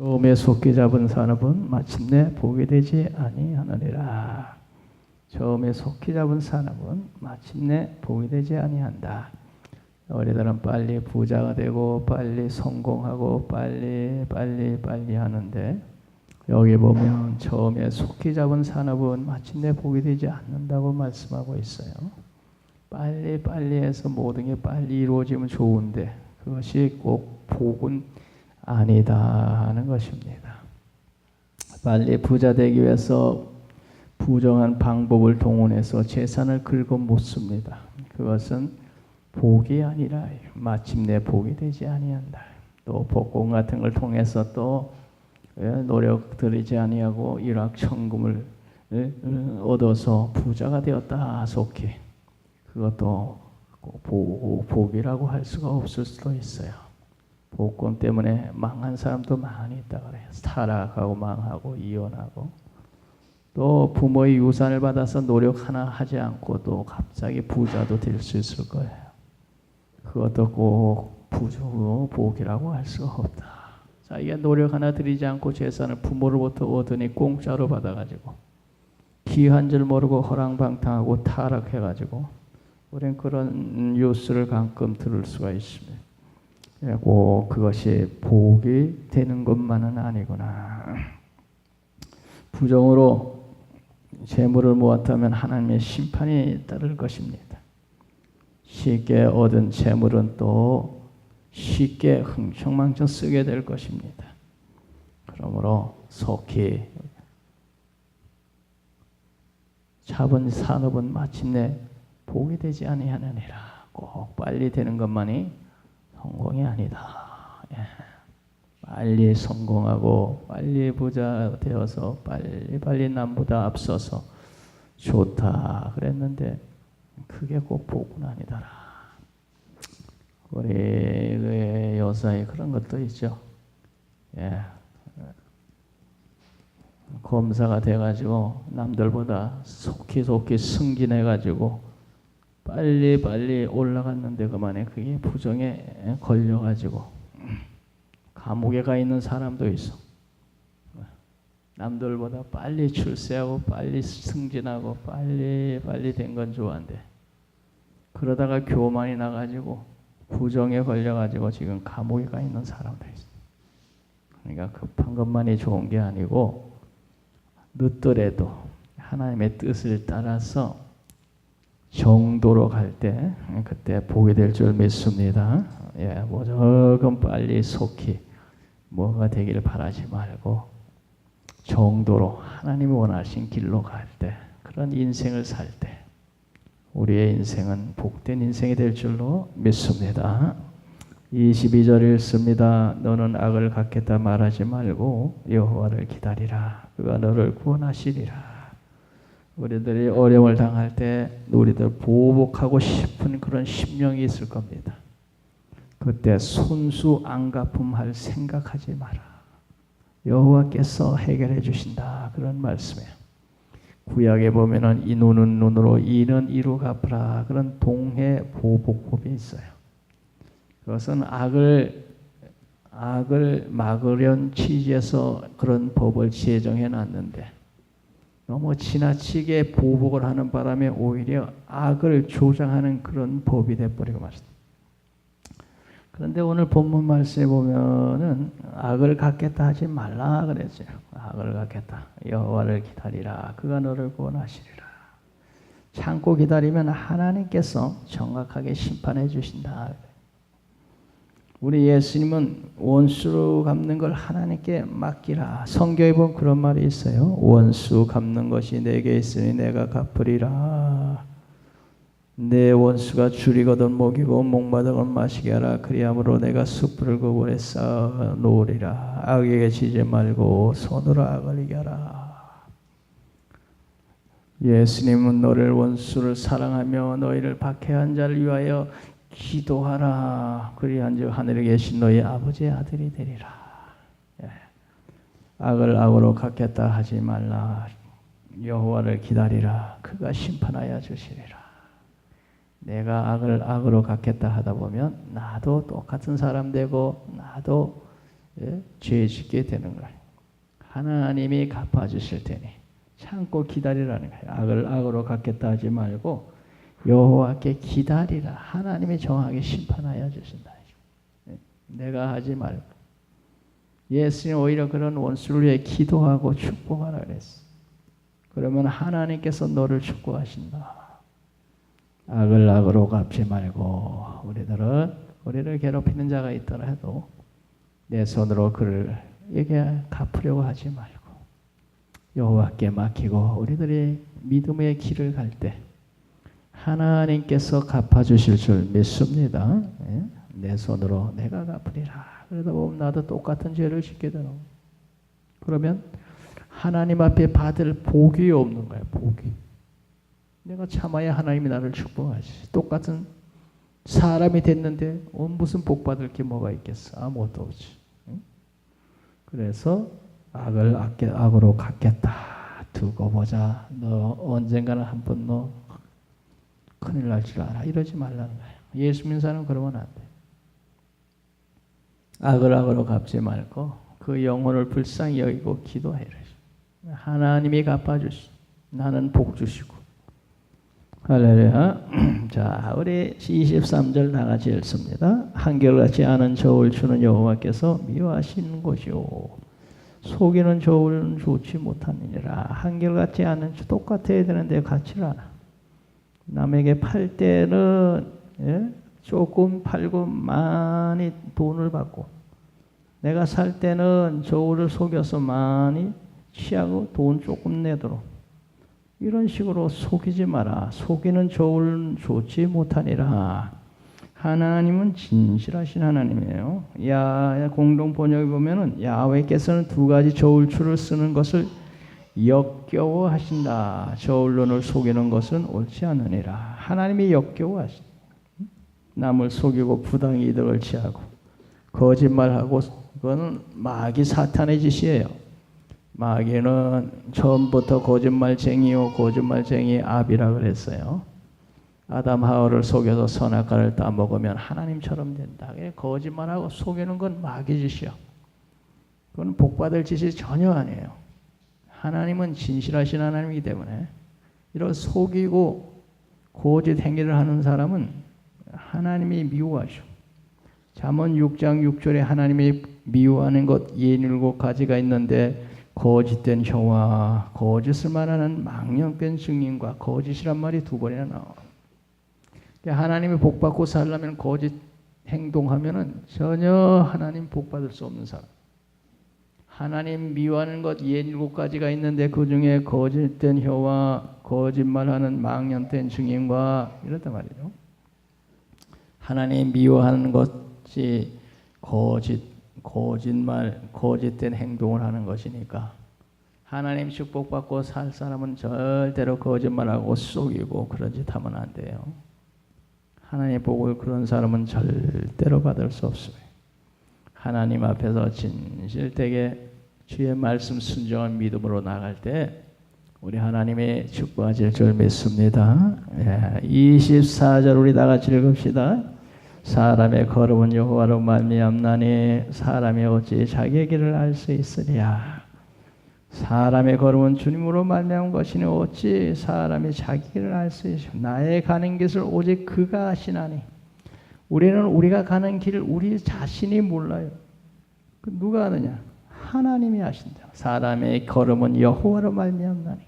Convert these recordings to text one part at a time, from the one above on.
처음에 속기 잡은 사람은 마침내 복이 되지 아니하느니라. 처음에 속기 잡은 사람은 마침내 복이 되지 아니한다. 우리들은 빨리 부자가 되고 빨리 성공하고 빨리 하는데, 여기 보면 처음에 속기 잡은 산업은 마침내 복이 되지 않는다고 말씀하고 있어요. 빨리 해서 모든 게 빨리 이루어지면 좋은데 그것이 꼭 복은 아니다 하는 것입니다. 빨리 부자 되기 위해서 부정한 방법을 동원해서 재산을 긁어 못 씁니다. 그것은 복이 아니라 마침내 복이 되지 아니한다. 또 복권 같은 걸 통해서 또 노력 들이지 아니하고 일확천금을 얻어서 부자가 되었다 속히, 그것도 복이라고 할 수가 없을 수도 있어요. 복권 때문에 망한 사람도 많이 있다 그래요. 타락하고 망하고 이혼하고, 또 부모의 유산을 받아서 노력 하나 하지 않고 또 갑자기 부자도 될 수 있을 거예요. 그것도 꼭 복이라고 할 수가 없다. 자기가 노력 하나 들이지 않고 재산을 부모로부터 얻으니 공짜로 받아가지고 기한 줄 모르고 허랑방탕하고 타락해가지고, 우리는 그런 뉴스를 가끔 들을 수가 있습니다. 꼭 그것이 복이 되는 것만은 아니구나. 부정으로 재물을 모았다면 하나님의 심판이 따를 것입니다. 쉽게 얻은 재물은 또 쉽게 흥청망청 쓰게 될 것입니다. 그러므로 속히 잡은 산업은 마침내 복이 되지 아니하느니라. 꼭 빨리 되는 것만이 성공이 아니다. 빨리 성공하고 빨리 부자 되어서 빨리 남보다 앞서서 좋다 그랬는데 그게 꼭 복은 아니더라. 우리 여사에 그런 것도 있죠. 검사가 돼가지고 남들보다 속히 승진해가지고 빨리 올라갔는데 그만에 그게 부정에 걸려가지고 감옥에 가 있는 사람도 있어. 남들보다 빨리 출세하고 빨리 승진하고 빨리 된 건 좋아한데, 그러다가 교만이 나가지고 부정에 걸려가지고 지금 감옥에 가 있는 사람도 있어. 그러니까 급한 것만이 좋은 게 아니고 늦더라도 하나님의 뜻을 따라서 정도로 갈 때 그때 복이 될 줄 믿습니다. 무조건 빨리 속히 뭐가 되기를 바라지 말고 정도로 하나님이 원하신 길로 갈 때, 그런 인생을 살 때 우리의 인생은 복된 인생이 될 줄로 믿습니다. 22절 읽습니다. 너는 악을 갖겠다 말하지 말고 여호와를 기다리라. 그가 너를 구원하시리라. 우리들이 어려움을 당할 때 우리들 보복하고 싶은 그런 심령이 있을 겁니다. 그때 손수 안 갚음할 생각하지 마라. 여호와께서 해결해 주신다. 그런 말씀이에요. 구약에 보면은 이 눈은 눈으로 이는 이로 갚으라. 그런 동해 보복법이 있어요. 그것은 악을 막으려는 취지에서 그런 법을 제정해 놨는데, 너무 지나치게 보복을 하는 바람에 오히려 악을 조장하는 그런 법이 돼버리고 말입니다. 그런데 오늘 본문 말씀에 보면은 악을 갖겠다 하지 말라 그랬죠. 악을 갖겠다. 여호와를 기다리라. 그가 너를 구원하시리라. 참고 기다리면 하나님께서 정확하게 심판해 주신다. 우리 예수님은 원수 갚는 걸 하나님께 맡기라. 성경에 보면 그런 말이 있어요. 원수 갚는 것이 내게 있으니 내가 갚으리라. 내 원수가 줄이거든 먹이고 목마르건 마시게 하라. 그리함으로 내가 숯불을 그물에 쌓아 놓으리라. 악에게 지지 말고 손으로 악을 이겨라. 예수님은 너를 원수를 사랑하며 너희를 박해한 자를 위하여 기도하라. 그리한즉 하늘에 계신 너희 아버지의 아들이 되리라. 악을 악으로 갚겠다 하지 말라. 여호와를 기다리라. 그가 심판하여 주시리라. 내가 악을 악으로 갚겠다 하다 보면 나도 똑같은 사람 되고 나도 죄 짓게 되는 거예요. 하나님이 갚아주실 테니 참고 기다리라는 거예요. 악을 악으로 갚겠다 하지 말고 여호와께 기다리라. 하나님이 정하게 심판하여 주신다. 내가 하지 말고. 예수님 오히려 그런 원수를 위해 기도하고 축복하라 그랬어. 그러면 하나님께서 너를 축복하신다. 악을 악으로 갚지 말고 우리를 괴롭히는 자가 있더라 해도 내 손으로 그에게 갚으려고 하지 말고 여호와께 맡기고 우리들이 믿음의 길을 갈 때 하나님께서 갚아주실 줄 믿습니다. 내 손으로 내가 갚으리라. 그러다 보면 나도 똑같은 죄를 짓게 되는. 그러면 하나님 앞에 받을 복이 없는 거야. 복이. 내가 참아야 하나님이 나를 축복하지. 똑같은 사람이 됐는데 무슨 복 받을 게 뭐가 있겠어. 아무것도 없지. 그래서 악을 악으로 갚겠다. 두고 보자. 너 언젠가는 한번 너 큰일 날 줄 알아. 이러지 말라는 거야. 예수 믿는 사람은 그러면 안 돼. 악을 악으로 갚지 말고 그 영혼을 불쌍히 여기고 기도해라. 하나님이 갚아주시. 나는 복 주시고. 할렐루야. 자, 우리 23절 다 같이 읽습니다. 한결같이 아는 저울 주는 여호와께서 미워하시는 것이요 속이는 저울은 좋지 못하느니라. 한결같이 아는 똑같아야 되는데 같지를 않아. 남에게 팔 때는 조금 팔고 많이 돈을 받고 내가 살 때는 저울을 속여서 많이 취하고 돈 조금 내도록 이런 식으로 속이지 마라. 속이는 저울은 좋지 못하니라. 하나님은 진실하신 하나님이에요. 공동 번역에 보면은 야훼께서는 두 가지 저울추를 쓰는 것을 역겨워하신다. 저울론을 속이는 것은 옳지 않으니라. 하나님이 역겨워하신다. 남을 속이고 부당 이득을 취하고 거짓말하고 그거는 마귀 사탄의 짓이에요. 마귀는 처음부터 거짓말쟁이요 거짓말쟁이 아비라 그랬어요. 아담 하와를 속여서 선악과를 따먹으면 하나님처럼 된다. 거짓말하고 속이는 건 마귀 짓이요. 그건 복받을 짓이 전혀 아니에요. 하나님은 진실하신 하나님이기 때문에 이런 속이고 거짓 행위를 하는 사람은 하나님이 미워하셔. 잠언 6장 6절에 하나님이 미워하는 것 67가지가 있는데 거짓된 혀와 거짓을 말하는 망령된 증인과 거짓이란 말이 두 번이나 나와. 하나님이 복받고 살려면 거짓 행동하면은 전혀 하나님 복받을 수 없는 사람. 하나님 미워하는 것 67가지가 있는데 그 중에 거짓된 혀와 거짓말하는 망령된 증인과 이렇단 말이죠. 하나님 미워하는 것이 거짓말, 거짓된 행동을 하는 것이니까 하나님 축복받고 살 사람은 절대로 거짓말하고 속이고 그런 짓 하면 안 돼요. 하나님 복을 그런 사람은 절대로 받을 수 없어요. 하나님 앞에서 진실되게 주의 말씀 순종한 믿음으로 나갈 때 우리 하나님의 축복하실 줄 믿습니다. 24절 우리 다 같이 읽읍시다. 사람의 걸음은 여호와로 말미암나니 사람이 어찌 자기의 길을 알 수 있으랴. 사람의 걸음은 주님으로 말미암은 것이니 어찌 사람이 자기 길을 알 수 있으랴. 나의 가는 길을 오직 그가 아시나니. 우리는 우리가 가는 길을 우리 자신이 몰라요. 누가 아느냐? 하나님이 아신다. 사람의 걸음은 여호와로 말미암나니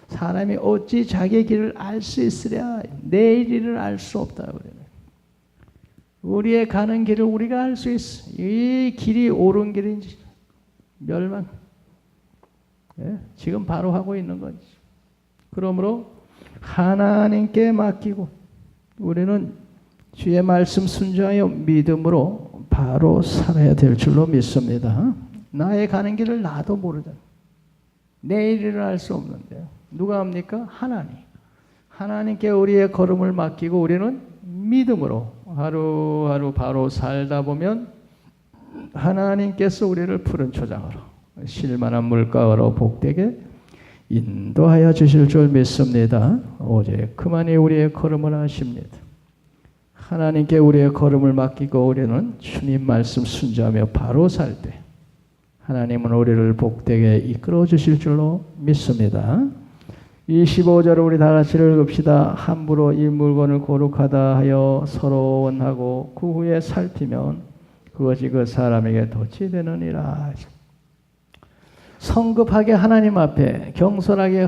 사람이 어찌 자기의 길을 알 수 있으랴. 내일 일을 알 수 없다 그래요. 우리의 가는 길을 우리가 알 수 있어. 이 길이 옳은 길인지 멸망. 지금 바로 하고 있는 거지. 그러므로 하나님께 맡기고 우리는 주의 말씀 순종하여 믿음으로 바로 살아야 될 줄로 믿습니다. 나의 가는 길을 나도 모르잖아. 내일 일을 알 수 없는데요. 누가 합니까? 하나님. 하나님께 우리의 걸음을 맡기고 우리는 믿음으로 하루하루 바로 살다 보면 하나님께서 우리를 푸른 초장으로 실만한 물가로 복되게 인도하여 주실 줄 믿습니다. 오직 그만이 우리의 걸음을 하십니다. 하나님께 우리의 걸음을 맡기고 우리는 주님 말씀 순종하며 바로 살 때 하나님은 우리를 복되게 이끌어 주실 줄로 믿습니다. 25절을 우리 다 같이 읽읍시다. 함부로 이 물건을 거룩하다 하여 서로 원하고 그 후에 살피면 그것이 그 사람에게 덫이 되느니라. 성급하게 하나님 앞에 경솔하게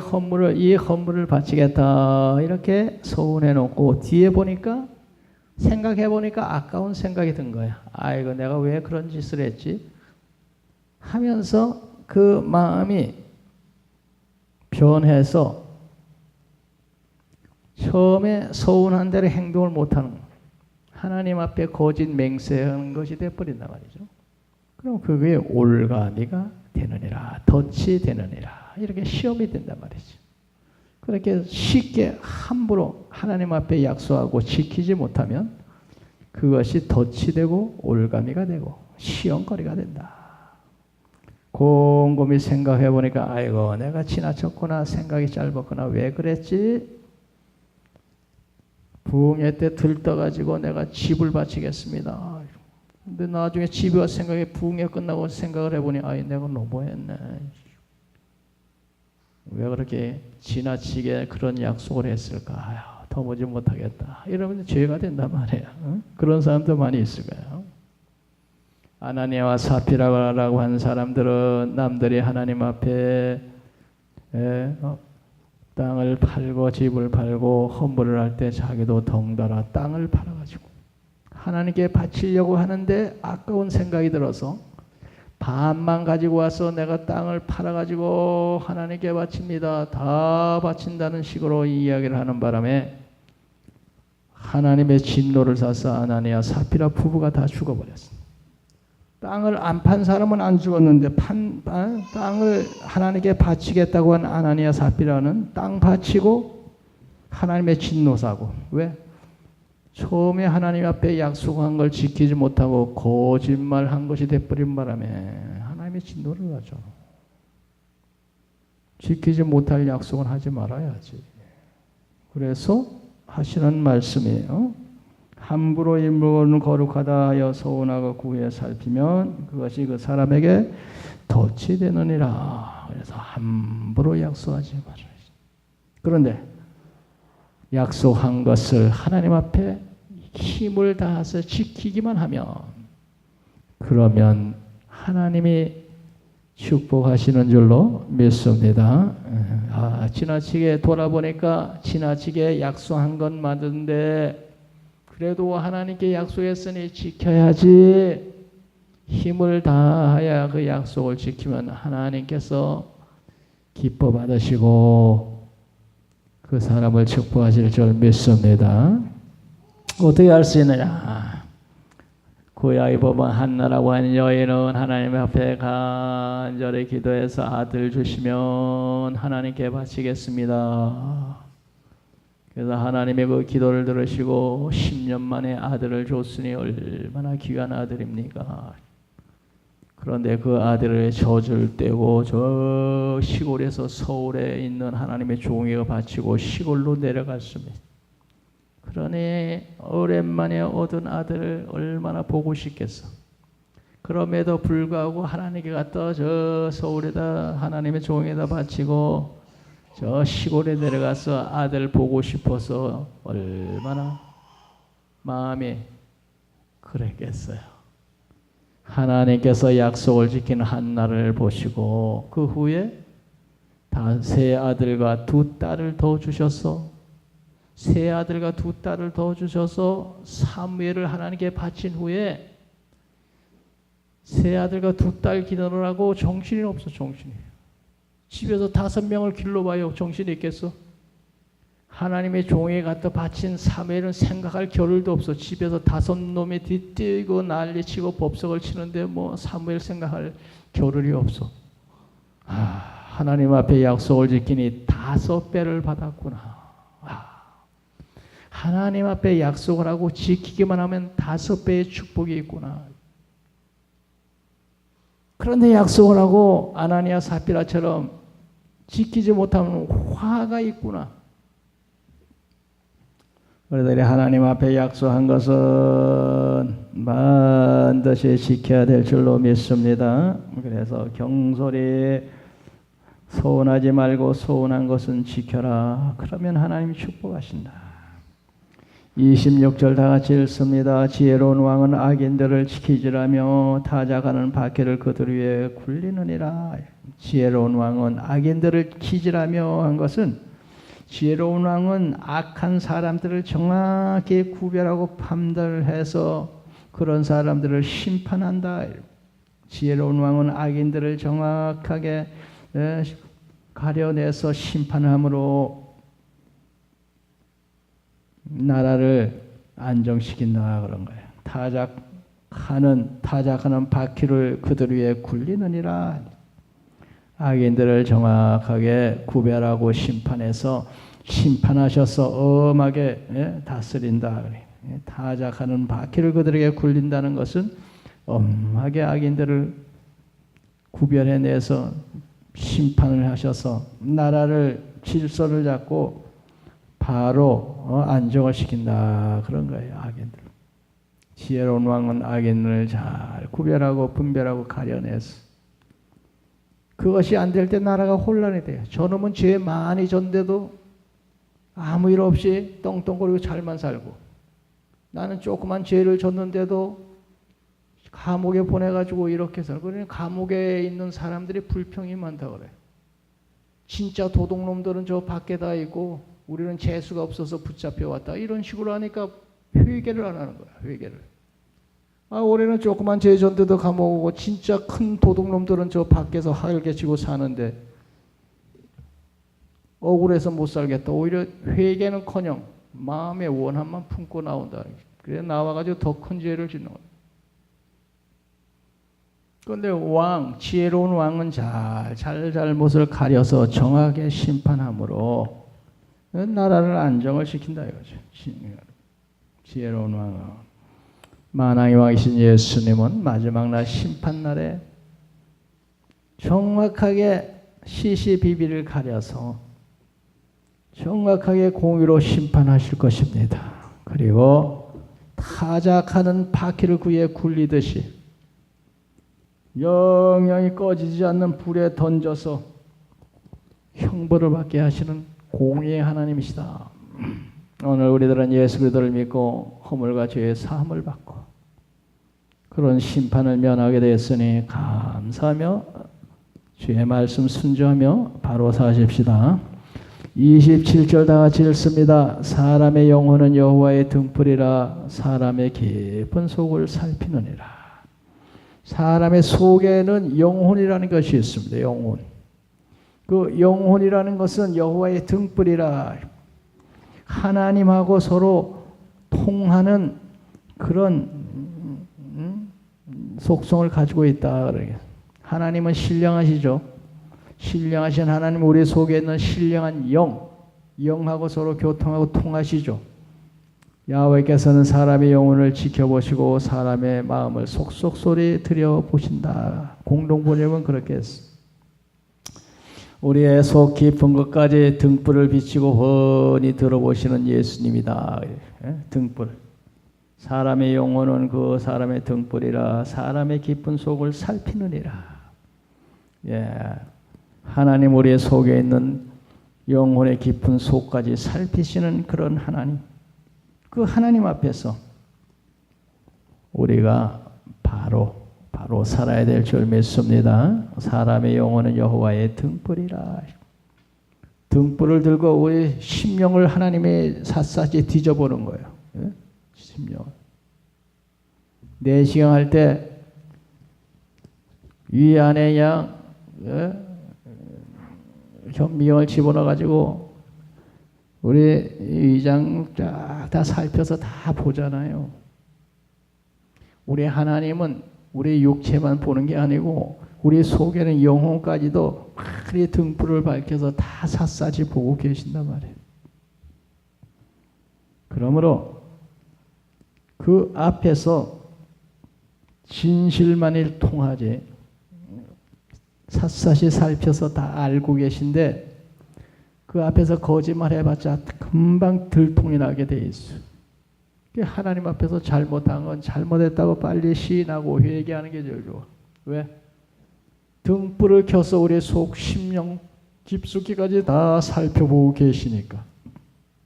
이 헌물을 바치겠다 이렇게 소원해 놓고 뒤에 보니까 생각해 보니까 아까운 생각이 든 거야. 아이고 내가 왜 그런 짓을 했지? 하면서 그 마음이 변해서 처음에 소원한 대로 행동을 못하는 하나님 앞에 거짓 맹세하는 것이 돼버린단 말이죠. 그럼 그게 올가미가 되느니라, 덫이 되느니라 이렇게 시험이 된단 말이죠. 그렇게 쉽게 함부로 하나님 앞에 약속하고 지키지 못하면 그것이 덫이 되고 올가미가 되고 시험거리가 된다. 곰곰이 생각해 보니까 아이고 내가 지나쳤구나, 생각이 짧았구나, 왜 그랬지? 부흥회 때 들떠가지고 내가 집을 바치겠습니다. 근데 나중에 집에 와서 생각해 부흥회 끝나고 생각을 해보니 아이 내가 너무했네. 왜 그렇게 지나치게 그런 약속을 했을까? 아유, 도무지 못하겠다. 이러면 죄가 된단 말이에요. 응? 그런 사람도 많이 있을 거예요. 아나니아와 사피라라고 하는 사람들은 남들이 하나님 앞에 땅을 팔고 집을 팔고 헌물을 할 때 자기도 덩달아 땅을 팔아가지고 하나님께 바치려고 하는데 아까운 생각이 들어서 반만 가지고 와서 내가 땅을 팔아가지고 하나님께 바칩니다. 다 바친다는 식으로 이야기를 하는 바람에 하나님의 진노를 사서 아나니아 사피라 부부가 다 죽어버렸습니다. 땅을 안 판 사람은 안 죽었는데 땅을 하나님께 바치겠다고 한 아나니아 사피라는 땅 바치고 하나님의 진노 사고. 왜? 처음에 하나님 앞에 약속한 걸 지키지 못하고 거짓말한 것이 돼버린 바람에 하나님의 진노를 하죠. 지키지 못할 약속은 하지 말아야지. 그래서 하시는 말씀이에요. 함부로 이 물건을 거룩하다 하여 소원하고 구에 살피면 그것이 그 사람에게 덫이 되느니라. 그래서 함부로 약속하지 말아야지. 그런데 약속한 것을 하나님 앞에 힘을 다해서 지키기만 하면 그러면 하나님이 축복하시는 줄로 믿습니다. 지나치게 돌아보니까 지나치게 약속한 건 맞는데 그래도 하나님께 약속했으니 지켜야지. 힘을 다하여 그 약속을 지키면 하나님께서 기뻐 받으시고 그 사람을 축복하실 줄 믿습니다. 어떻게 할 수 있느냐? 구약에 보면 한나라고 하는 여인은 하나님 앞에 간절히 기도해서 아들 주시면 하나님께 바치겠습니다. 그래서 하나님의 그 기도를 들으시고 10년 만에 아들을 줬으니 얼마나 귀한 아들입니까? 그런데 그 아들의 젖을 떼고 저 시골에서 서울에 있는 하나님의 종이가 바치고 시골로 내려갔습니다. 그러니 오랜만에 얻은 아들을 얼마나 보고 싶겠어. 그럼에도 불구하고 하나님께 갔다 저 서울에다 하나님의 종에다 바치고 저 시골에 내려가서 아들 보고 싶어서 얼마나 마음이 그랬겠어요. 하나님께서 약속을 지키는 한나를 보시고 그 후에 세 아들과 두 딸을 더 주셔서 세 아들과 두 딸을 더 주셔서 사무엘을 하나님께 바친 후에 세 아들과 두 딸 기도를 하고 정신이 없어. 정신이. 집에서 5명을 길러봐요. 정신이 있겠어? 하나님의 종에 갖다 바친 사무엘은 생각할 겨를도 없어. 집에서 5놈이 뒤뛰고 난리치고 법석을 치는데 뭐 사무엘 생각할 겨를이 없어. 하나님 앞에 약속을 지키니 5배를 받았구나. 하나님 앞에 약속을 하고 지키기만 하면 5배의 축복이 있구나. 그런데 약속을 하고 아나니아 사피라처럼 지키지 못하면 화가 있구나. 우리들이 하나님 앞에 약속한 것은 반드시 지켜야 될 줄로 믿습니다. 그래서 경솔히 소원하지 말고 소원한 것은 지켜라. 그러면 하나님이 축복하신다. 26절 다 같이 읽습니다. 지혜로운 왕은 악인들을 지키지라며 타작하는 바퀴를 그들 위에 굴리느니라. 지혜로운 왕은 악인들을 지키지라며 한 것은 지혜로운 왕은 악한 사람들을 정확히 구별하고 판단해서 그런 사람들을 심판한다. 지혜로운 왕은 악인들을 정확하게 가려내서 심판함으로 나라를 안정시킨다 그런 거예요. 타작하는 바퀴를 그들 위에 굴리느니라. 악인들을 정확하게 구별하고 심판하셔서 엄하게 다스린다. 타작하는 바퀴를 그들에게 굴린다는 것은 엄하게 악인들을 구별해내서 심판을 하셔서 나라를 질서를 잡고 바로 안정을 시킨다 그런 거예요. 악인들. 지혜로운 왕은 악인을 잘 구별하고 분별하고 가려내서 그것이 안 될 때 나라가 혼란이 돼요. 저놈은 죄 많이 졌는데도 아무 일 없이 떵떵거리고 잘만 살고 나는 조그만 죄를 졌는데도 감옥에 보내가지고 이렇게 살고 그러니까 감옥에 있는 사람들이 불평이 많다고 그래요. 진짜 도둑놈들은 저 밖에 다 있고 우리는 재수가 없어서 붙잡혀 왔다. 이런 식으로 하니까 회개를 안 하는 거야. 회개를. 올해는 조그만 죄 졌는데도 감옥 오고 진짜 큰 도둑놈들은 저 밖에서 활개치고 사는데 억울해서 못 살겠다. 오히려 회개는커녕 마음의 원함만 품고 나온다. 그래 나와가지고 더 큰 죄를 짓는 거야. 그런데 지혜로운 왕은 잘못을 가려서 정하게 심판함으로 나라를 안정을 시킨다 이거죠. 지혜로운 왕은. 만왕의 왕이신 예수님은 마지막 날 심판날에 정확하게 시시비비를 가려서 정확하게 공의로 심판하실 것입니다. 그리고 타작하는 바퀴를 그에 굴리듯이 영영이 꺼지지 않는 불에 던져서 형벌을 받게 하시는 공의의 하나님이시다. 오늘 우리들은 예수 그리스도를 믿고 허물과 죄의 사함을 받고 그런 심판을 면하게 되었으니 감사하며 주의 말씀 순종하며 바로 사십시다. 27절 다 같이 읽습니다. 사람의 영혼은 여호와의 등불이라 사람의 깊은 속을 살피느니라. 사람의 속에는 영혼이라는 것이 있습니다. 영혼. 그 영혼이라는 것은 여호와의 등불이라 하나님하고 서로 통하는 그런 속성을 가지고 있다. 하나님은 신령하시죠. 신령하신 하나님 우리 속에 있는 신령한 영하고 서로 교통하고 통하시죠. 야훼께서는 사람의 영혼을 지켜보시고 사람의 마음을 속속소리 들여보신다. 공동번역은 그렇게 했어. 우리의 속 깊은 것까지 등불을 비치고 훤히 들어보시는 예수님이다. 등불. 사람의 영혼은 그 사람의 등불이라 사람의 깊은 속을 살피느니라. 하나님 우리의 속에 있는 영혼의 깊은 속까지 살피시는 그런 하나님. 그 하나님 앞에서 우리가 바로 살아야 될 줄 믿습니다. 사람의 영혼은 여호와의 등불이라. 등불을 들고 우리 심령을 하나님의 샅샅이 뒤져보는 거예요. 심령. 내시경할 때 위 안에 양 현미경을 집어넣어 가지고 우리 위장 쫙 다 살펴서 다 보잖아요. 우리 하나님은 우리 육체만 보는 게 아니고 우리 속에는 영혼까지도 많이 등불을 밝혀서 다 샅샅이 보고 계신단 말이에요. 그러므로 그 앞에서 진실만을 통하지 샅샅이 살펴서 다 알고 계신데 그 앞에서 거짓말 해봤자 금방 들통이 나게 돼 있어. 하나님 앞에서 잘못한 건 잘못했다고 빨리 시인하고 회개하는 게 제일 좋아. 왜? 등불을 켜서 우리 속 심령 깊숙이까지 다 살펴보고 계시니까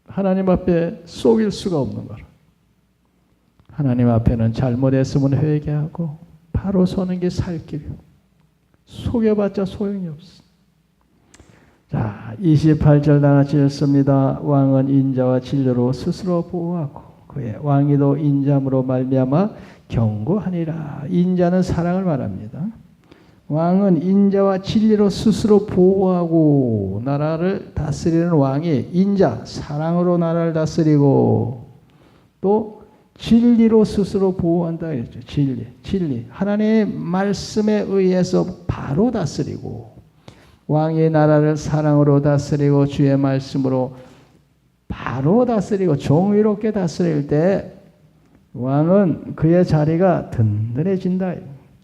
하나님 앞에 속일 수가 없는 거라. 하나님 앞에는 잘못했으면 회개하고 바로 서는 게 살 길이고 속여봤자 소용이 없어. 자, 28절 다 같이 읽습니다. 왕은 인자와 진리로 스스로 보호하고 그의 왕위도 인자함으로 말미암아 경고하니라. 인자는 사랑을 말합니다. 왕은 인자와 진리로 스스로 보호하고 나라를 다스리는 왕이 인자, 사랑으로 나라를 다스리고 또 진리로 스스로 보호한다 했죠. 진리. 하나님의 말씀에 의해서 바로 다스리고 왕의 나라를 사랑으로 다스리고 주의 말씀으로 바로 다스리고 정의롭게 다스릴 때 왕은 그의 자리가 든든해진다.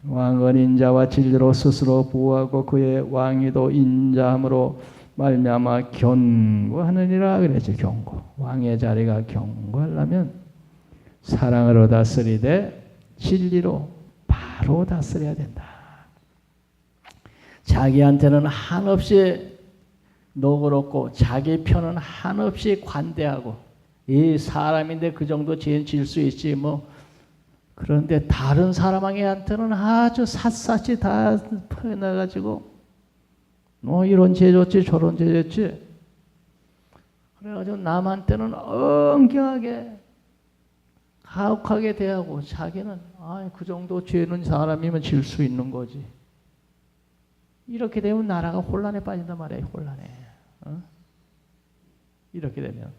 왕은 인자와 진리로 스스로 보호하고 그의 왕위도 인자함으로 말미암아 견고하느니라 그랬죠. 견고. 왕의 자리가 견고하려면 사랑으로 다스리되 진리로 바로 다스려야 된다. 자기한테는 한없이 너그럽고 자기 편은 한없이 관대하고 이 사람인데 그 정도 죄는 질 수 있지 뭐. 그런데 다른 사람에게한테는 아주 샅샅이 다 표현해가지고 이런 죄 졌지 저런 죄 졌지 그래가지고 남한테는 엄격하게 가혹하게 대하고 자기는 그 정도 죄는 사람이면 질 수 있는 거지. 이렇게 되면 나라가 혼란에 빠진단 말이에요. 혼란에. 이렇게 되면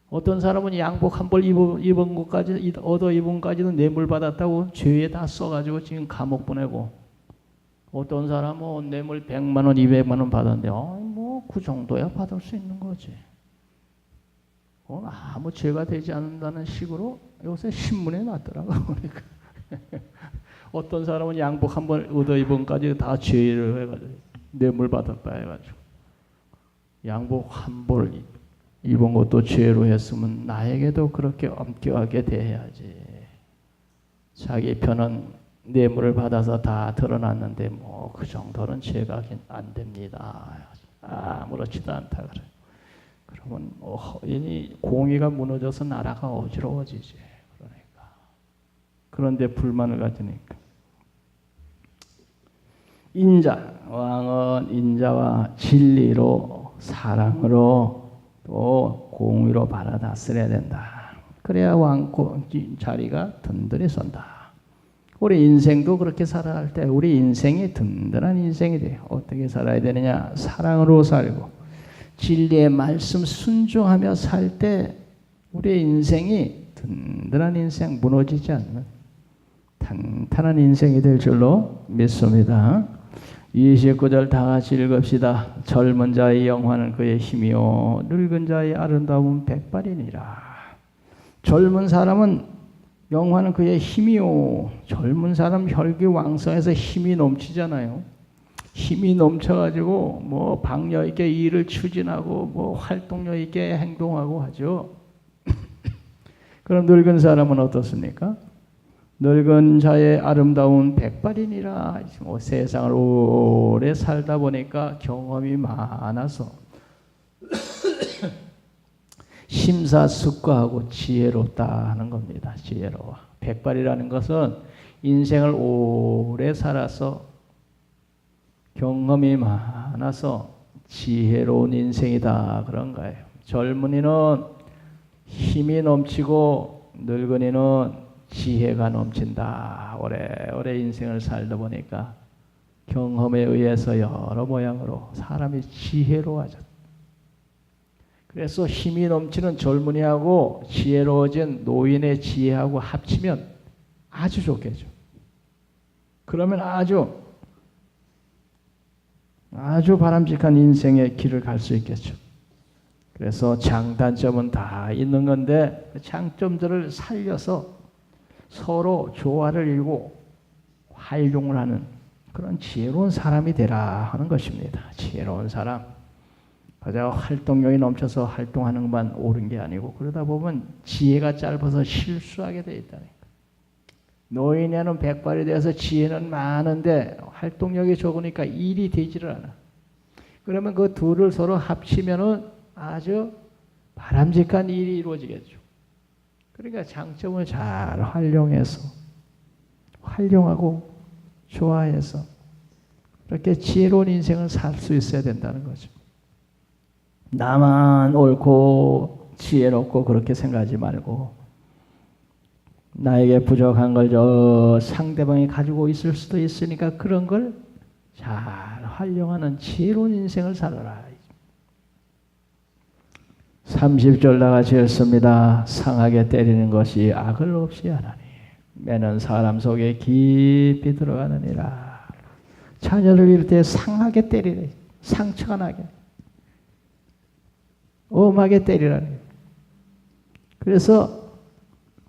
어떤 사람은 양복 한 벌 입은 것까지 얻어 입은 까지는 뇌물 받았다고 죄에 다 써가지고 지금 감옥 보내고 어떤 사람은 뇌물 100만 원, 200만 원 받았는데 뭐 그 정도야 받을 수 있는 거지. 아무 죄가 되지 않는다는 식으로 요새 신문에 났더라고. 그러니까 어떤 사람은 양복 한 번 얻어 입은까지 다 죄를 해가지고 뇌물 받았다 해가지고 양복 한 벌 입은 것도 죄로 했으면 나에게도 그렇게 엄격하게 대해야지. 자기 편은 뇌물을 받아서 다 드러났는데 뭐 그 정도는 죄가 안 됩니다. 아무렇지도 않다 그래. 그러면 이니 공의가 무너져서 나라가 어지러워지지. 그러니까 그런데 불만을 가지니까 왕은 인자와 진리로 사랑으로 또 공의로 바라 다스려야 된다. 그래야 왕 자리가 든든히 선다. 우리 인생도 그렇게 살아야 할 때 우리 인생이 든든한 인생이 돼요. 어떻게 살아야 되느냐? 사랑으로 살고 진리의 말씀 순종하며 살 때 우리 인생이 든든한 인생, 무너지지 않는 탄탄한 인생이 될 줄로 믿습니다. 29절 다 같이 읽읍시다. 젊은 자의 영화는 그의 힘이요 늙은 자의 아름다움은 백발이니라. 젊은 사람은 영화는 그의 힘이요. 젊은 사람 혈기왕성해서 힘이 넘치잖아요. 힘이 넘쳐가지고 뭐 박력 있게 일을 추진하고 뭐 활동력 있게 행동하고 하죠. 그럼 늙은 사람은 어떻습니까? 늙은 자의 아름다운 백발이니라. 뭐 세상을 오래 살다 보니까 경험이 많아서 심사숙고하고 지혜롭다 하는 겁니다. 지혜로워. 백발이라는 것은 인생을 오래 살아서 경험이 많아서 지혜로운 인생이다 그런 거예요. 젊은이는 힘이 넘치고 늙은이는 지혜가 넘친다. 오래오래 인생을 살다 보니까 경험에 의해서 여러 모양으로 사람이 지혜로워졌다. 그래서 힘이 넘치는 젊은이하고 지혜로워진 노인의 지혜하고 합치면 아주 좋겠죠. 그러면 아주 바람직한 인생의 길을 갈 수 있겠죠. 그래서 장단점은 다 있는 건데 그 장점들을 살려서 서로 조화를 이루고 활용을 하는 그런 지혜로운 사람이 되라 하는 것입니다. 지혜로운 사람. 그저 활동력이 넘쳐서 활동하는 것만 옳은 게 아니고 그러다 보면 지혜가 짧아서 실수하게 돼 있다는 거예요. 노인에는 백발이 되어서 지혜는 많은데 활동력이 적으니까 일이 되지를 않아. 그러면 그 둘을 서로 합치면은 아주 바람직한 일이 이루어지겠죠. 그러니까 장점을 잘 활용하고 좋아해서 그렇게 지혜로운 인생을 살 수 있어야 된다는 거죠. 나만 옳고 지혜롭고 그렇게 생각하지 말고 나에게 부족한 걸 저 상대방이 가지고 있을 수도 있으니까 그런 걸 잘 활용하는 지혜로운 인생을 살아라. 30절 나같이 읽습니다. 상하게 때리는 것이 악을 없이 하나니 매는 사람 속에 깊이 들어가느니라. 자녀를 이럴 때 상하게 때리래. 상처가 나게. 엄하게 때리라는. 그래서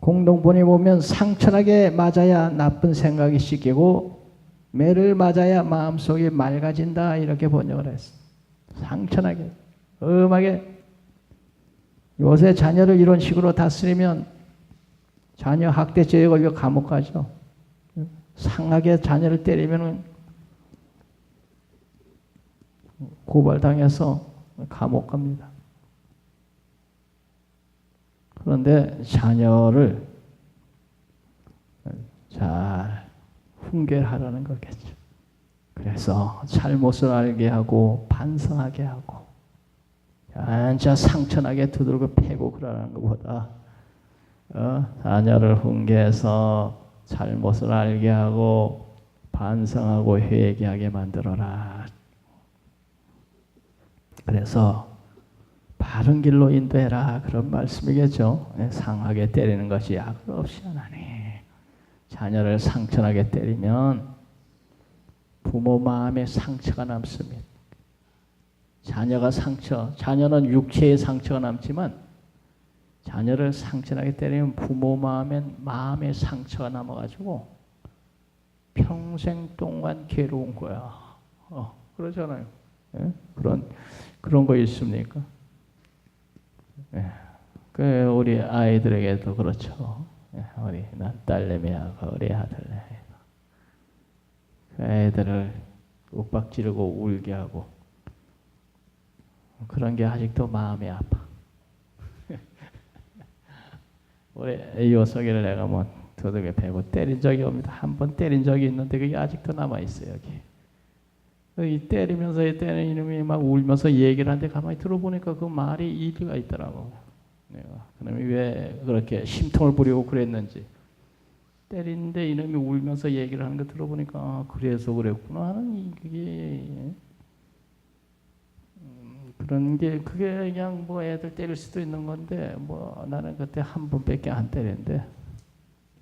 공동본에 보면 상처나게 맞아야 나쁜 생각이 씻기고 매를 맞아야 마음속이 맑아진다 이렇게 번역을 했어. 상처나게 엄하게. 요새 자녀를 이런 식으로 다스리면 자녀 학대죄에 걸려 감옥 가죠. 상하게 자녀를 때리면 고발당해서 감옥 갑니다. 그런데 자녀를 잘 훈계하라는 거겠죠. 그래서 잘못을 알게 하고 반성하게 하고 진짜 상처나게 두들고 패고 그러는 것보다 자녀를 훈계해서 잘못을 알게 하고 반성하고 회개하게 만들어라. 그래서 바른 길로 인도해라 그런 말씀이겠죠. 상하게 때리는 것이 악을 없이 하나니. 자녀를 상처나게 때리면 부모 마음에 상처가 남습니다. 자녀는 육체의 상처가 남지만 자녀를 상처나게 때리면 부모 마음에 상처가 남아가지고 평생 동안 괴로운 거야. 그러잖아요. 예? 그런 거 있습니까? 예. 그 우리 아이들에게도 그렇죠. 예. 우리 난 딸내미하고 우리 아들내미. 그 애들을 윽박지르고 울게 하고 그런 게 아직도 마음이 아파. 우리 요석이를 내가 뭐 도둑에 패고 때린 적이 없습니다. 한 번 때린 적이 있는데 그게 아직도 남아 있어요. 여기. 이 때리면서 때리는 이놈이 막 울면서 얘기를 하는데 가만히 들어보니까 그 말이 일리가 있더라고. 내가 그놈이 왜 그렇게 심통을 부리고 그랬는지. 때리는데 이놈이 울면서 얘기를 하는 거 들어보니까 그래서 그랬구나 하는 그게 그런 게 그게 그냥 뭐 애들 때릴 수도 있는 건데 뭐 나는 그때 한 번밖에 안 때렸는데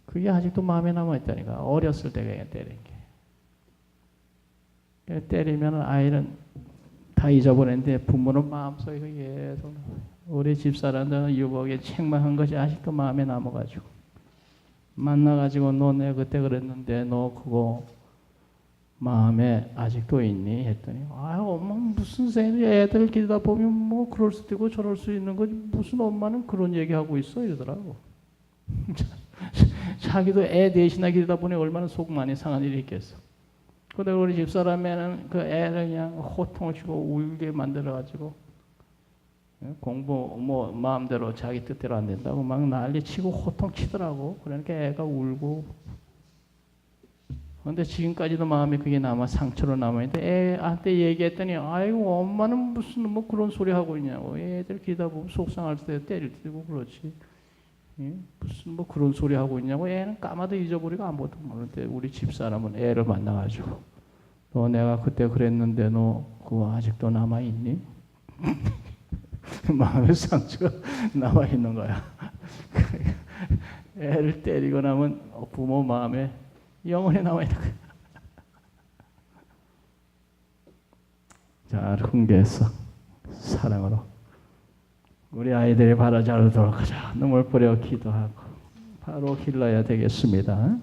그게 아직도 마음에 남아 있다니까. 어렸을 때 그냥 때린 게. 때리면 아이는 다 잊어버렸는데 부모는 마음속에 계속 우리 집사람들은 유복에 책망한 것이 아직도 마음에 남아가지고 만나가지고 너 내가 그때 그랬는데 너 그거 마음에 아직도 있니? 했더니 엄마 무슨 애들 기르다 보면 뭐 그럴 수도 있고 저럴 수 있는 거지 무슨 엄마는 그런 얘기하고 있어 이러더라고. 자기도 애 대신하게 기르다 보니 얼마나 속 많이 상한 일이 있겠어. 근데 우리 집사람에는 그 애를 그냥 호통을 치고 울게 만들어가지고 공부 뭐 마음대로 자기 뜻대로 안 된다고 막 난리 치고 호통 치더라고. 그러니까 애가 울고. 그런데 지금까지도 마음에 그게 남아 상처로 남아있는데 애한테 얘기했더니 아이고 엄마는 무슨 뭐 그런 소리 하고 있냐고. 애들 기다 보면 속상할 때 때릴 때고 그렇지. 무슨 뭐 그런 소리 하고 있냐고. 애는 까마도 잊어버리고 아무것도 모르는데 우리 집사람은 애를 만나가지고 너 내가 그때 그랬는데 너 그거 아직도 남아있니? 마음의 상처가 남아있는 거야. 애를 때리고 나면 부모 마음에 영원히 남아있는 거야. 잘 훈계해서 사랑으로 우리 아이들이 바로 자라도록 하자. 눈물 뿌려 기도하고 바로 길러야 되겠습니다.